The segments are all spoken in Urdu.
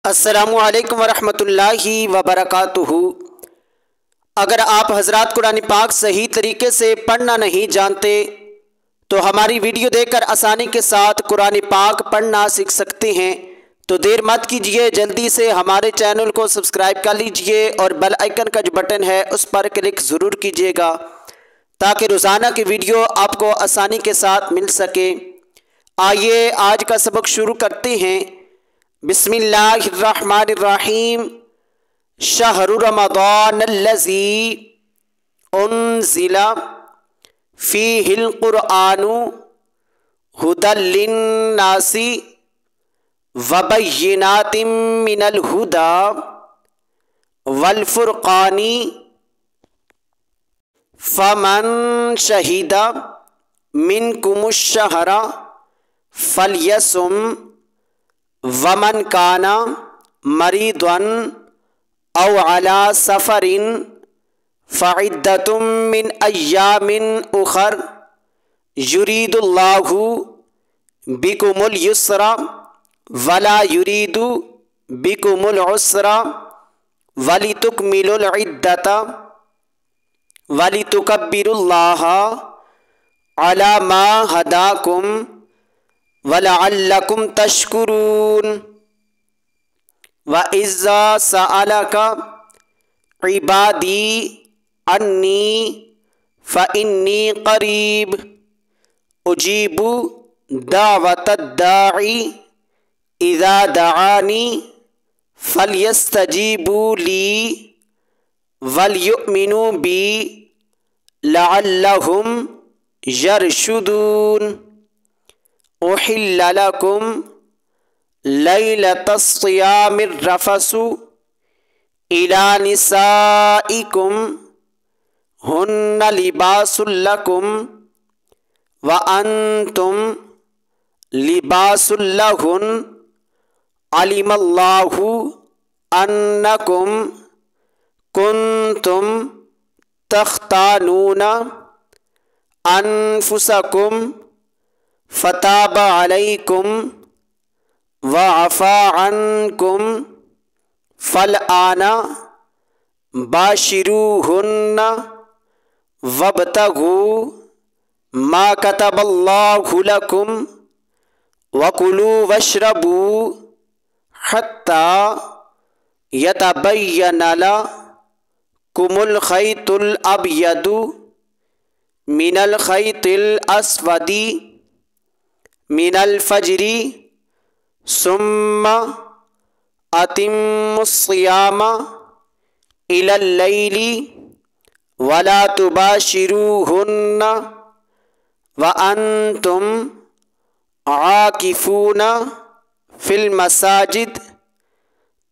السلام علیکم ورحمۃ اللہ وبرکاتہ۔ اگر آپ حضرات قرآن پاک صحیح طریقے سے پڑھنا نہیں جانتے تو ہماری ویڈیو دیکھ کر آسانی کے ساتھ قرآن پاک پڑھنا سیکھ سکتے ہیں۔ تو دیر مت کیجیے، جلدی سے ہمارے چینل کو سبسکرائب کر لیجئے اور بیل آئیکن کا جو بٹن ہے اس پر کلک ضرور کیجیے گا تاکہ روزانہ کی ویڈیو آپ کو آسانی کے ساتھ مل سکے۔ آئیے آج کا سبق شروع کرتے ہیں۔ بسم اللہ الرحمن الرحیم۔ شہر رمضان الذی انزل فیہ القرآن ھدی للناس وبینات من الھدی والفرقان فمن شہد منکم الشہر فلیصم ومن کان مریضا او علی سفر فعدۃ من ایام اخر یرید اللہ بکم الیسر ولا یرید بکم العسر ولتکملوا العدۃ ولتکبروا اللہ علی ما ھداکم وَلَعَلَّكُمْ تَشْكُرُونَ وَإِذَا سَأَلَكَ عِبَادِي عَنِّي فَإِنِّي قَرِيبٌ أُجِيبُ دَعْوَةَ الدَّاعِ إِذَا دَعَانِ فَلْيَسْتَجِيبُوا لِي وَلْيُؤْمِنُوا بِي لَعَلَّهُمْ يَرْشُدُونَ احل لکم لیلۃ الصیام الرفث الی نسائکم ہن لباس لکم وانتم لباس لہن علم اللہ انکم کنتم تختانون انفسکم فتاب علیکم وعفا عنکم فالآن باشروہن وابتغوا ما کتب اللہ لکم وکلوا واشربوا حتی یتبین لکم الخیط الابیض من الخیط الاسود من الفجر ثم اتموا الصیام الی اللیل ولا تباشروہن وانتم عاکفون فی المساجد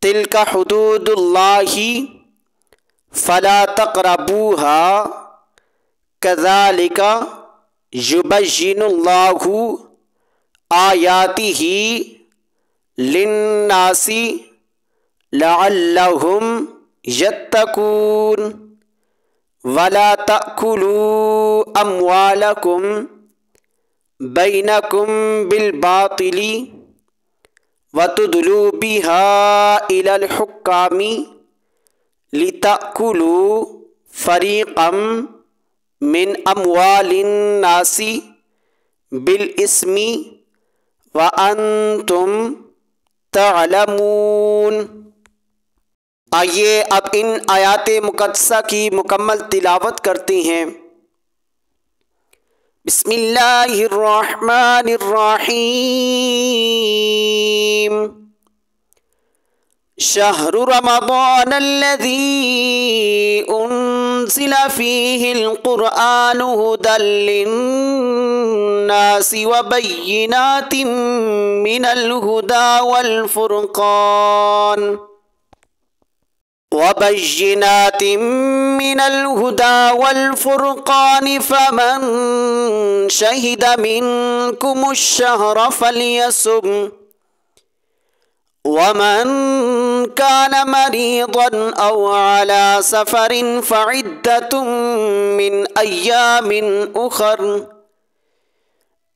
تلک حدود اللہ فلا تقربوها کذالک یبین اللہ آیاتہ للناس لعلہم یتقون ولا تأکلوا اموالکم بینکم بالباطل وتدلوا بها الی الحکام لتأکلوا فریقا من اموال الناس بالاسم وَأَنْتُمْ تَعْلَمُونَ۔ آئیے اب ان آیات مقدسہ کی مکمل تلاوت کرتے ہیں۔ بسم اللہ الرحمن الرحیم۔ شہر رمضان الذی انزل فیہ القرآن ھدی للناس وبینات من الھدی والفرقان فمن شہد منکم الشہر فلیصم ومن كان مريضا أو على سفر فعدة من أيام أخر